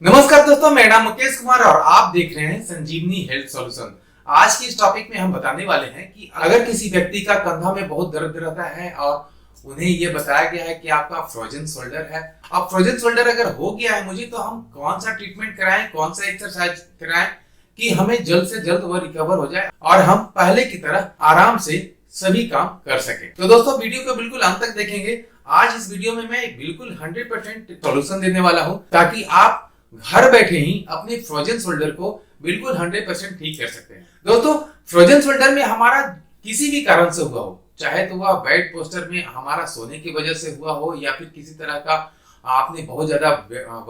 नमस्कार दोस्तों, मेरा नाम मुकेश कुमार और आप देख रहे हैं संजीवनी हेल्थ सॉल्यूशन। आज की इस टॉपिक में हम बताने वाले हैं कि अगर किसी व्यक्ति का कंधा में बहुत दर्द रहता है और उन्हें यह बताया गया है कि आपका फ्रोजन शोल्डर है। अब फ्रोजन शोल्डर अगर हो गया है मुझे, तो हम कौन सा ट्रीटमेंट कराएं, कौन सा एक्सरसाइज कराएं कि हमें जल्द से जल्द वह रिकवर हो जाए और हम पहले की तरह आराम से सभी काम कर सके। तो दोस्तों, वीडियो को बिल्कुल अंत तक देखेंगे। आज इस वीडियो में मैं बिल्कुल 100% सॉल्यूशन देने वाला हूं ताकि आप घर बैठे ही अपने फ्रोजन शोल्डर को बिल्कुल 100% ठीक कर सकते हैं। दोस्तों, फ्रोजन शोल्डर में हमारा किसी भी कारण से हुआ हो, चाहे तो वह बेड पोस्टर में हमारा सोने की वजह से हुआ हो, या फिर किसी तरह का आपने बहुत ज्यादा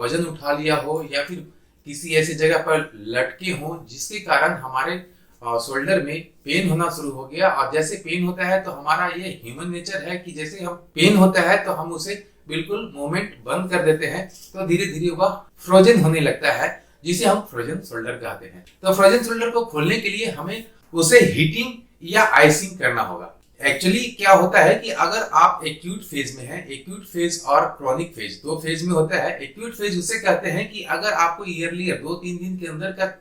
वजन उठा लिया हो, या फिर किसी ऐसी जगह पर लटके हो जिसके कारण हमारे शोल्डर में पेन होना शुरू हो गया। और जैसे पेन होता है तो हमारा ये ह्यूमन नेचर है कि जैसे हम पेन होता है तो हम उसे बिल्कुल मूवमेंट बंद कर देते हैं, तो धीरे धीरे वह फ्रोजन होने लगता है, जिसे हम फ्रोजन शोल्डर कहते हैं। तो फ्रोजन शोल्डर को खोलने के लिए हमें उसे हीटिंग या आइसिंग करना होगा। एक्चुअली क्या होता है कि अगर आप एक्यूट फेज में हैं, एक्यूट फेज और क्रॉनिक फेज दो फेज में होता है। एक्यूट फेज उसे कहते हैं कि अगर आपको ईयरली 2-3 दिन के अंदर का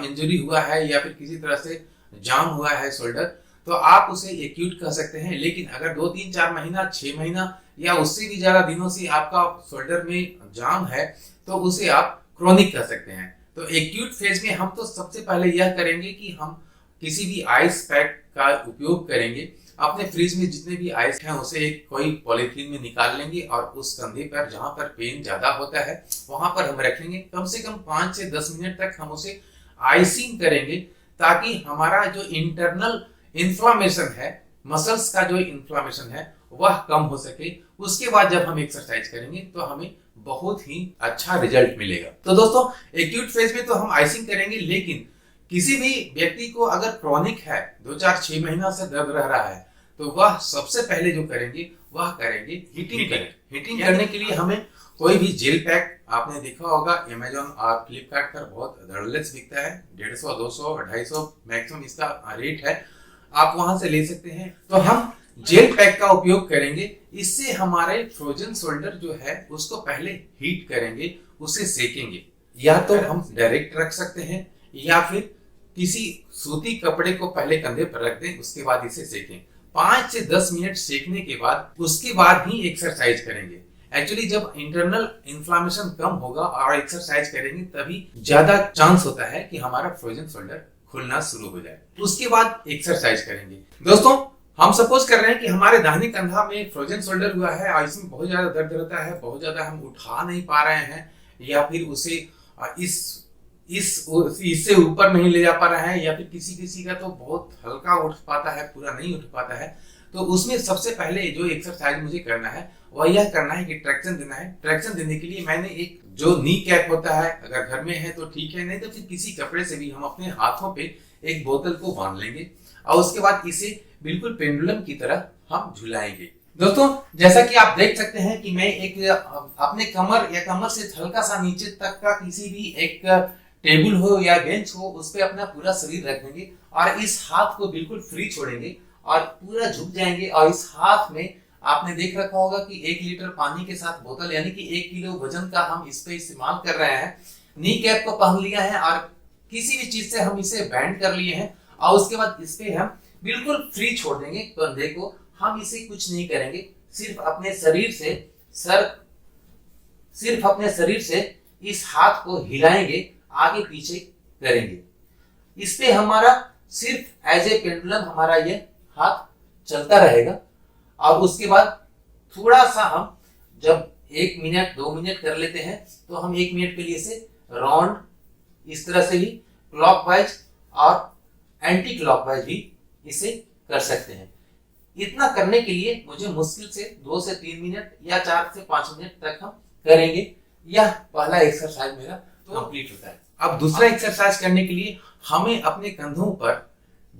इंजरी हुआ है या फिर किसी तरह से जाम हुआ है शोल्डर, तो आप उसे एक्यूट कह सकते हैं। लेकिन अगर 2-3-4 महीना, 6 महीना या उससे भी ज्यादा दिनों से आपका शोल्डर में जाम है, तो उसे आप क्रोनिक कह सकते हैं। तो एक्यूट फेज में हम तो सबसे पहले यह करेंगे कि हम किसी भी आइस पैक का उपयोग करेंगे। अपने फ्रिज में जितने भी आइस हैं उसे एक कोई पॉलीथीन में निकाल लेंगे और उस कंधे पर जहां पर पेन ज्यादा होता है वहां पर हम रखेंगे। कम से कम 5 से 10 मिनट तक हम उसे आइसिंग करेंगे, ताकि हमारा जो इंटरनल इन्फ्लामेशन है, मसल्स का जो इन्फ्लामेशन है वह कम हो सके। उसके बाद जब हम एक्सरसाइज करेंगे तो हमें बहुत ही अच्छा रिजल्ट मिलेगा। तो दोस्तों, एक्यूट फेज में तो हम आइसिंग करेंगे, लेकिन किसी भी व्यक्ति को अगर क्रॉनिक है, 2-4-6 महीना से दर्द रह रहा है, तो वह सबसे पहले जो करेंगे वह करेंगे हीटिंग करेंगे। हीटिंग करने के लिए हमें कोई भी जेल पैक, आपने देखा होगा अमेजोन और फ्लिपकार्ट पर बहुत धड़ल्ले से बिकता है, 150, 200, 250 मैक्सिमम इसका रेट है, आप वहां से ले सकते हैं। तो हम जेल पैक का उपयोग करेंगे। इससे हमारे फ्रोजन शोल्डर जो है उसको पहले हीट करेंगे, उसे सेकेंगे। या तो हम डायरेक्ट रख सकते हैं या फिर किसी सूती कपड़े को पहले कंधे पर रख दें, उसके बाद इसे सेकें। 5 से 10 मिनट सेकने के बाद उसके बाद ही एक्सरसाइज करेंगे। एक्चुअली जब इंटरनल इन्फ्लामेशन कम होगा और एक्सरसाइज करेंगे, तभी ज्यादा चांस होता है कि हमारा फ्रोजन शोल्डर खुलना शुरू हो जाए। उसके बाद एक्सरसाइज करेंगे। दोस्तों, हम सपोज कर रहे हैं कि हमारे दाहिने कंधा में फ्रोजन शोल्डर हुआ है और इसमें बहुत ज्यादा दर्द रहता है, बहुत ज्यादा हम उठा नहीं पा रहे हैं, या फिर उसे इससे ऊपर नहीं ले जा पा रहा है, या फिर किसी का तो बहुत हल्का उठ पाता है, पूरा नहीं उठ पाता है। तो उसमें सबसे पहले जो एक्सरसाइज मुझे करना है वह यह करना है कि ट्रैक्शन देना है। ट्रैक्शन देने के लिए मैंने एक जो नी कैप होता है, अगर घर में है तो ठीक है, नहीं तो फिर किसी कपड़े से भी हम अपने हाथों पे एक बोतल को बांध लेंगे और उसके बाद इसे बिल्कुल पेंडुलम की तरह हम झुलाएंगे। दोस्तों, जैसा कि आप देख सकते हैं कि मैं एक अपने कमर या कमर से हल्का सा नीचे तक का किसी भी एक टेबल हो या बेंच हो, उस पे अपना पूरा शरीर रख देंगे और इस हाथ को बिल्कुल फ्री छोड़ेंगे और पूरा झुक जाएंगे। और इस हाथ में आपने देख रखा होगा कि 1 लीटर पानी के साथ बोतल, यानी कि 1 किलो वजन का हम इस पे इस्तेमाल कर रहे हैं। नी कैप को पहन लिया है और किसी भी चीज से हम इसे बैंड कर लिए हैं और उसके बाद इस पे हम बिल्कुल फ्री छोड़ देंगे कंधे को। हम इसे कुछ नहीं करेंगे, सिर्फ अपने शरीर से इस हाथ को हिलाएंगे, आगे पीछे करेंगे। इस पे हमारा सिर्फ एज ए पेंडुलम हमारा ये हाथ चलता रहेगा। और उसके बाद थोड़ा सा हम जब 1 मिनट 2 मिनट कर लेते हैं, तो हम 1 मिनट के लिए इसे राउंड इस तरह से भी क्लॉकवाइज और एंटी क्लॉकवाइज भी इसे कर सकते हैं। इतना करने के लिए मुझे मुश्किल से 2 से 3 मिनट या 4 से 5 मिनट तक हम करेंगे। यह पहला एक्सरसाइज मेरा कंप्लीट होता है। अब दूसरा एक्सरसाइज करने के लिए हमें अपने कंधों पर,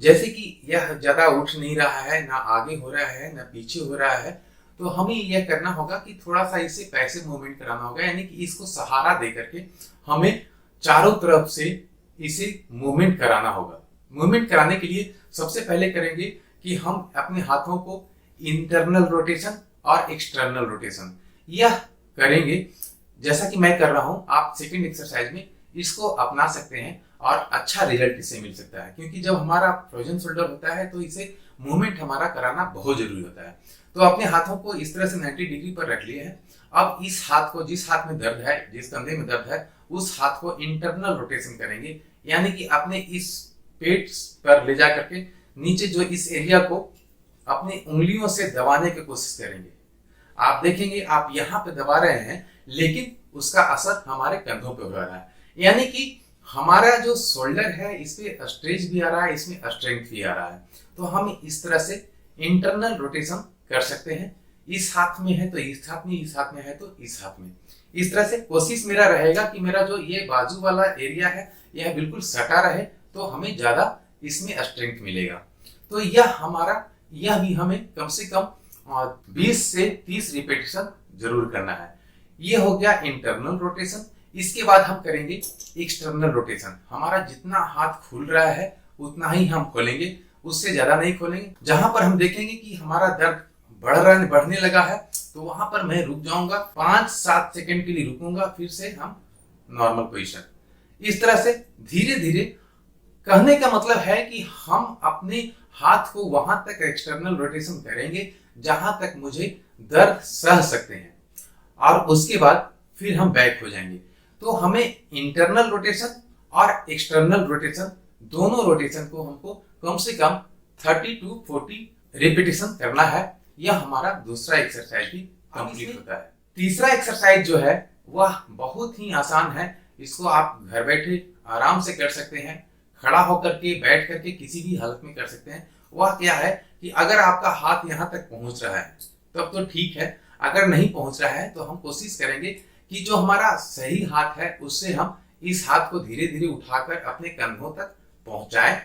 जैसे कि यह ज्यादा उठ नहीं रहा है, ना आगे हो रहा है ना पीछे हो रहा है, तो हमें यह करना होगा कि थोड़ा सा इसे पैसिव मूवमेंट कराना होगा, यानी कि इसको सहारा दे करके हमें चारों तरफ से इसे मूवमेंट कराना होगा। मूवमेंट कराने के लिए सबसे पहले करेंगे कि हम अपने हाथों को इंटरनल रोटेशन और एक्सटर्नल रोटेशन यह करेंगे जैसा कि मैं कर रहा हूं, आप सेकंड एक्सरसाइज में इसको अपना सकते हैं और अच्छा रिजल्ट इससे मिल सकता है। क्योंकि जब हमारा फ्रोजन शोल्डर होता है तो इसे मूवमेंट हमारा कराना बहुत जरूरी होता है। तो अपने हाथों को इस तरह से 90 डिग्री पर रख लिए हैं। अब इस हाथ को, जिस हाथ में दर्द है, जिस कंधे में दर्द है, उस हाथ को इंटरनल रोटेशन करेंगे, यानी कि अपने इस पेट पर ले जा करके नीचे जो इस एरिया को अपनी उंगलियों से दबाने की कोशिश करेंगे। आप देखेंगे आप यहाँ पे दबा रहे हैं, लेकिन उसका असर हमारे कंधों पे हो रहा है, यानी कि हमारा जो शोल्डर है इसमें स्ट्रेच भी आ रहा है, इसमें स्ट्रेंथ भी आ रहा है। तो हम इस तरह से इंटरनल रोटेशन कर सकते हैं। इस हाथ में है तो इस हाथ में, इस हाथ में है तो इस हाथ में। इस तरह से कोशिश मेरा रहेगा कि मेरा जो ये बाजू वाला एरिया है यह बिल्कुल सटा रहे, तो हमें ज्यादा इसमें स्ट्रेंथ मिलेगा। तो यह भी हमें कम से कम 20 से 30 रिपीटेशन जरूर करना है। ये हो गया इंटरनल रोटेशन। इसके बाद हम करेंगे एक्सटर्नल रोटेशन। हमारा जितना हाथ खुल रहा है उतना ही हम खोलेंगे, उससे ज्यादा नहीं खोलेंगे। जहां पर हम देखेंगे कि हमारा दर्द बढ़ने लगा है तो वहां पर मैं रुक जाऊंगा, 5-7 सेकंड के लिए रुकूंगा, फिर से हम नॉर्मल पोजीशन। इस तरह से धीरे धीरे, कहने का मतलब है कि हम अपने हाथ को वहां तक एक्सटर्नल रोटेशन करेंगे जहां तक मुझे दर्द सह सकते हैं, और उसके बाद फिर हम बैक हो जाएंगे। तो हमें इंटरनल रोटेशन और एक्सटर्नल रोटेशन, दोनों रोटेशन को हमको कम से कम 30 to 40 रिपीटेशन करना है। यह हमारा दूसरा एक्सरसाइज भी कंप्लीट होता है। तीसरा एक्सरसाइज जो है वह बहुत ही आसान है। इसको आप घर बैठे आराम से कर सकते हैं, खड़ा होकर के, बैठ करके, किसी भी हालत में कर सकते हैं। वह क्या है कि अगर आपका हाथ यहाँ तक पहुंच रहा है तब तो ठीक है, अगर नहीं पहुंच रहा है तो हम कोशिश करेंगे कि जो हमारा सही हाथ है उससे हम इस हाथ को धीरे धीरे उठाकर अपने कंधों तक पहुंचाएं,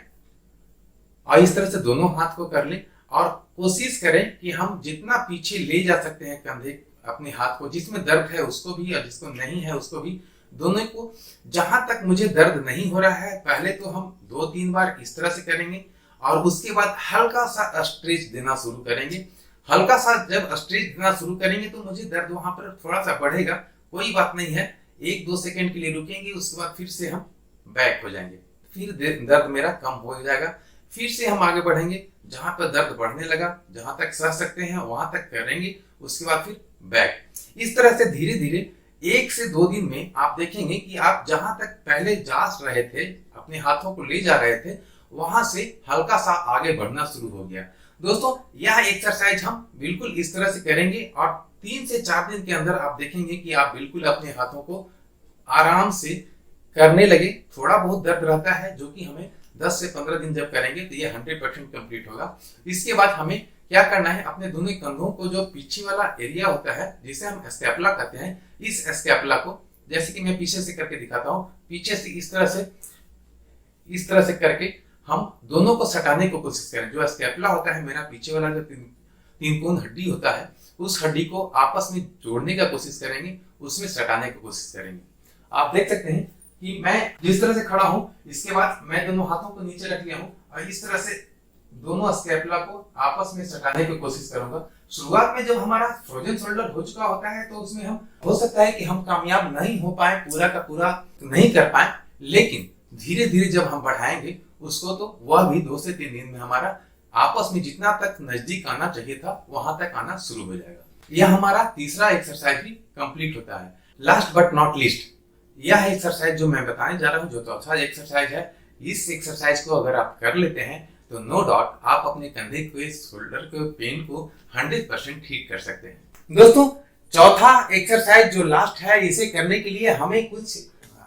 और इस तरह से दोनों हाथ को कर लें। और कोशिश करें कि हम जितना पीछे ले जा सकते हैं कंधे, अपने हाथ को, जिसमें दर्द है उसको भी और जिसको नहीं है उसको भी, दोनों को। जहां तक मुझे दर्द नहीं हो रहा है पहले तो हम 2-3 बार इस तरह से करेंगे, और उसके बाद हल्का सा स्ट्रेच देना शुरू करेंगे। हल्का सा जब स्ट्रेच देना शुरू करेंगे तो मुझे दर्द वहां पर थोड़ा सा बढ़ेगा, कोई बात नहीं है, 1-2 सेकंड के लिए रुकेंगे, उसके बाद फिर से हम बैक हो जाएंगे, फिर दर्द मेरा कम हो जाएगा। फिर से हम आगे बढ़ेंगे, जहां पर दर्द बढ़ने लगा, जहां तक सह सकते हैं वहां तक करेंगे, उसके बाद फिर बैक। इस तरह से धीरे धीरे 1 से 2 दिन में आप देखेंगे कि आप जहां तक पहले जा रहे थे, अपने हाथों को ले जा रहे थे, वहां से हल्का सा आगे बढ़ना शुरू हो गया। दोस्तों, यह एक्सरसाइज हम बिल्कुल इस तरह से करेंगे और 3 से 4 दिन के अंदर आप देखेंगे कि आप बिल्कुल अपने हाथों को आराम से करने लगे। थोड़ा बहुत दर्द रहता है, जो कि हमें 10 से 15 दिन जब करेंगे तो ये 100% कंप्लीट होगा। इसके बाद हमें क्या करना है, अपने दोनों कंधों को, जो पीछे वाला एरिया होता है जिसे हम स्कैपुला कहते हैं, इस स्कैपुला को, जैसे कि मैं पीछे से करके दिखाता हूं, पीछे से इस तरह से करके हम दोनों को सटाने की कोशिश करें। जो स्कैपुला होता है, मेरा पीछे वाला जो तीन कोण हड्डी होता है, उस हड्डी को आपस में जोड़ने का कोशिश करेंगे, उसमें सटाने की कोशिश करेंगे। आप देख सकते हैं कि मैं जिस तरह से खड़ा हूं, इसके बाद मैं दोनों हाथों को नीचे रख लिया हूं और इस तरह से दोनों स्कैपुला को आपस में सटाने की कोशिश करूंगा। शुरुआत में जब हमारा फ्रोजन शोल्डर हो चुका होता है तो उसमें हम, हो सकता है कि हम कामयाब नहीं हो पाए, पूरा का पूरा नहीं कर पाए, लेकिन धीरे धीरे जब हम बढ़ाएंगे उसको, तो वह भी 2 से 3 दिन में हमारा आपस में जितना तक नजदीक आना चाहिए था वहां तक आना शुरू हो जाएगा। यह हमारा तीसरा एक्सरसाइज भी कंप्लीट होता है। लास्ट बट नॉट लीस्ट, यह एक्सरसाइज जो मैं बताने जा रहा हूं, जो चौथा एक्सरसाइज है, इस एक्सरसाइज को अगर आप कर लेते हैं तो नो डाउट आप अपने कंधे के, शोल्डर के पेन को 100% ठीक कर सकते हैं। दोस्तों, चौथा एक्सरसाइज जो लास्ट है, इसे करने के लिए हमें कुछ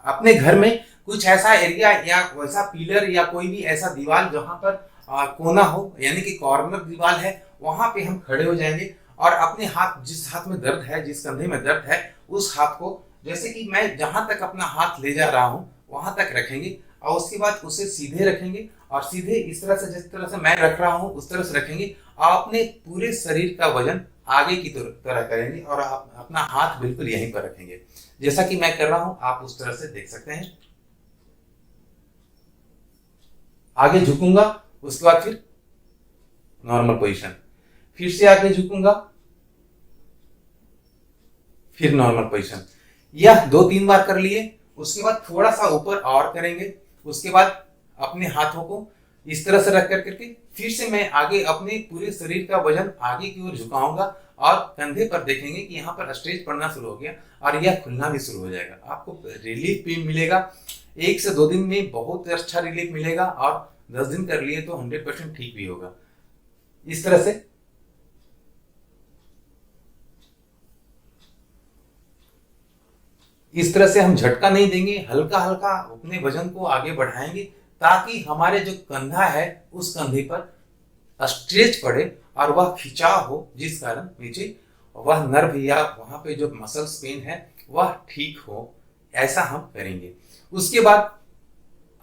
अपने घर में कुछ ऐसा एरिया या वैसा पिलर या कोई भी ऐसा दीवार जहां पर कोना हो, यानी कि कॉर्नर दीवार है, वहां पे हम खड़े हो जाएंगे और अपने हाथ, जिस हाथ में दर्द है, जिस कंधे में दर्द है, उस हाथ को, जैसे कि मैं जहां तक अपना हाथ ले जा रहा हूं वहां तक रखेंगे, और उसके बाद उसे सीधे रखेंगे और सीधे इस तरह से, जिस तरह से मैं रख रहा हूं उस तरह से रखेंगे, और अपने पूरे शरीर का वजन आगे की तरह करेंगे और आप अपना हाथ बिल्कुल यहीं पर रखेंगे, जैसा कि मैं कर रहा हूं, आप उस तरह से देख सकते हैं। आगे झुकूंगा, उसके बाद फिर नॉर्मल पोजीशन, फिर से आगे झुकूंगा, फिर नॉर्मल पोजीशन। यह 2-3 बार कर लिए, उसके बाद थोड़ा सा ऊपर और करेंगे। उसके बाद अपने हाथों को इस तरह से रख कर करके फिर से मैं आगे अपने पूरे शरीर का वजन आगे की ओर झुकाऊंगा और कंधे पर देखेंगे कि यहाँ पर स्ट्रेच पड़ना शुरू हो गया और यह खुलना भी शुरू हो जाएगा। आपको रिलीफ भी मिलेगा। 1 से 2 दिन में बहुत अच्छा रिलीफ मिलेगा और 10 दिन कर लिए तो 100% ठीक भी होगा। इस तरह से हम झटका नहीं देंगे, हल्का हल्का अपने वजन को आगे बढ़ाएंगे ताकि हमारे जो कंधा है उस कंधे पर स्ट्रेच पड़े और वह खिंचाव हो, जिस कारण नीचे वह नर्व या वहां पे जो मसल्स पेन है वह ठीक हो। ऐसा हम करेंगे। उसके बाद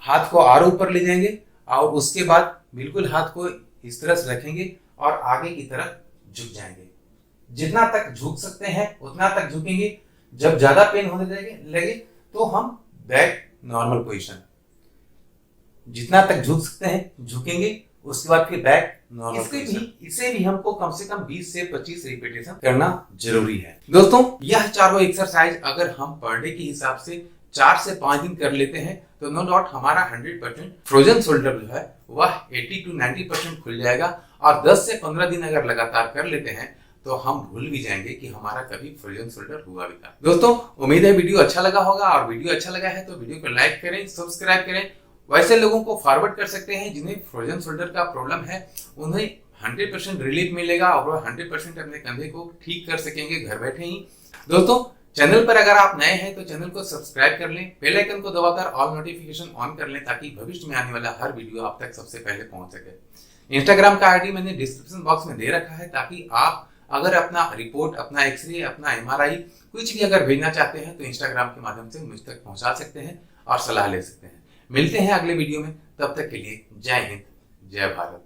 हाथ को और ऊपर ले जाएंगे और उसके बाद बिल्कुल हाथ को इस तरह से रखेंगे और आगे की तरफ झुक जाएंगे। जितना तक झुक सकते हैं उतना तक झुकेंगे। जब ज्यादा पेन होने लगे तो हम बैक नॉर्मल पोजीशन, जितना तक झुक सकते हैं झुकेंगे, उसके बाद फिर बैक नॉर्मल। इसे भी हमको कम से कम 20 से 25 रिपीटेशन करना जरूरी है। दोस्तों, यह चारों एक्सरसाइज अगर हम पर डे के हिसाब से 4 से 5 दिन कर लेते हैं तो नो डाउट हमारा 100% फ्रोजन शोल्डर जो है वह 80 to 90% खुल जाएगा। और 10 से 15 दिन अगर लगातार कर लेते हैं तो हम भूल भी जाएंगे कि हमारा कभी फ्रोजन शोल्डर हुआ भी था। दोस्तों, उम्मीद है वीडियो अच्छा लगा होगा और वीडियो अच्छा लगा है तो वीडियो को लाइक करें, सब्सक्राइब करें। वैसे लोगों को फॉरवर्ड कर सकते हैं जिन्हें फ्रोजन शोल्डर का प्रॉब्लम है, उन्हें 100% रिलीफ मिलेगा और वो 100% अपने कंधे को ठीक कर सकेंगे घर बैठे ही। दोस्तों, चैनल पर अगर आप नए हैं तो चैनल को सब्सक्राइब कर लें, बेल आइकन को दबाकर ऑल नोटिफिकेशन ऑन कर लें ताकि भविष्य में आने वाला हर वीडियो आप तक सबसे पहले पहुंच सके। इंस्टाग्राम का आईडी मैंने डिस्क्रिप्शन बॉक्स में दे रखा है ताकि आप अगर अपना रिपोर्ट, अपना एक्सरे, अपना एमआरआई कुछ भी अगर भेजना चाहते हैं तो इंस्टाग्राम के माध्यम से मुझ तक पहुंचा सकते हैं और सलाह ले सकते हैं। मिलते हैं अगले वीडियो में, तब तक के लिए जय हिंद, जय भारत।